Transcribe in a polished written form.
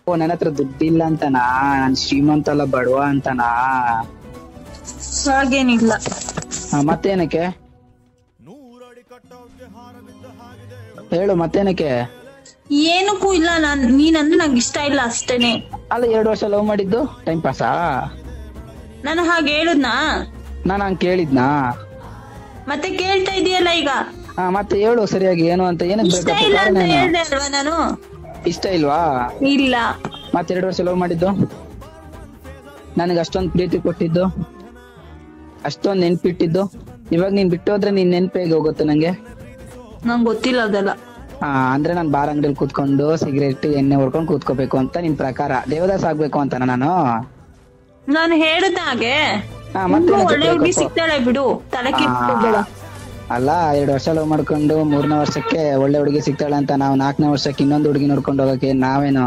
ಓ ನನ್ನ ಹತ್ರ ದುಡ್ಡಿಲ್ಲ ಅಂತನಾ? ನಾನ್ ಶ್ರೀಮಂತ ಅಲ್ಲ ಬಡವ ಅಂತನಾ? ಹಾಗೇನಿಲ್ಲ. ಮತ್ತೇನಕ್ಕೆ ಹೇಳು, ಮತ್ತೇನಕ್ಕೆ? ಏನಕ್ಕೂ ಇಲ್ಲ. ನೀನಂದ್ರೆ ನಂಗೆ ಇಷ್ಟ ಇಲ್ಲ ಅಷ್ಟೇನೆ. ಅಲ್ಲ 2 ವರ್ಷ ಲವ್ ಮಾಡಿದ್ದು ಟೈಮ್ ಪಾಸಾ? ನಾನು ಹಾಗೆ ಹೇಳುದ್ನಾ? ನಾನು ಹಂಗ್ ಕೇಳಿದ್ನಾ? ಮತ್ತೆ ಕೇಳ್ತಾ ಇದೀಯಲ್ಲ ಈಗ. ಮತ್ತೆ ಹೇಳು ಸರಿಯಾಗಿ ಏನು ಅಂತ. ಏನಕ್ಕೆ ಇಷ್ಟ ಇಲ್ಲ ಅಂತ ಹೇಳ್ದೆ ಅಲ್ವಾ ನಾನು? ಇಷ್ಟ ಇಲ್ವಾ? ಇಲ್ಲ. ಮತ್ತೆ 2 ವರ್ಷ ಲವ್ ಮಾಡಿದ್ದು, ನನಗೆ ಅಷ್ಟೊಂದು ಪ್ರೀತಿ ಕೊಟ್ಟಿದ್ದು, ಅಷ್ಟೊಂದು ನೆನ್ಪಿಟ್ಟಿದ್ದು, ಇವಾಗ ನೀನ್ ಬಿಟ್ಟು ಹೋದ್ರೆ ನೀನ್ ನೆನ್ಪು ಹೇಗೆ ಹೋಗುತ್ತೆ ನಂಗೆ? ನಂಗೆ ಗೊತ್ತಿಲ್ಲ ಅದೆಲ್ಲ. ಅಂದ್ರೆ ನಾನ್ ಬಾರ್ ಅಂಗಡಿಯಲ್ಲಿ ಕೂತ್ಕೊಂಡು ಸಿಗರೇಟ್ ಎಣ್ಣೆ ಹೊಡ್ಕೊಂಡು ಕೂತ್ಕೋಬೇಕು ಅಂತ ನಿನ್ ಪ್ರಕಾರ? ದೇವದಾಸ್ ಆಗ್ಬೇಕು ಅಂತ ನಾನು ಹೇಳುದ ಹಾಗೆ? ಮತ್ತೆ ಒಳ್ಳೆ ಹುಡುಗಿ ಸಿಗ್ತಾಳೆ ಬಿಡು, ತಲೆ ಕೆಡ್ಸ್ಕೊಬೇಡ. ಅಲ್ಲ 2 ವರ್ಷ ಲವ್ ಮಾಡ್ಕೊಂಡು 3ನೇ ವರ್ಷಕ್ಕೆ ಒಳ್ಳೆ ಹುಡುಗಿ ಸಿಗ್ತಾಳೆ ಅಂತ ನಾವು 4ನೇ ವರ್ಷಕ್ಕೆ ಇನ್ನೊಂದು ಹುಡುಗಿ ನೋಡ್ಕೊಂಡು ಹೋಗಕ್ಕೆ ನಾವೇನು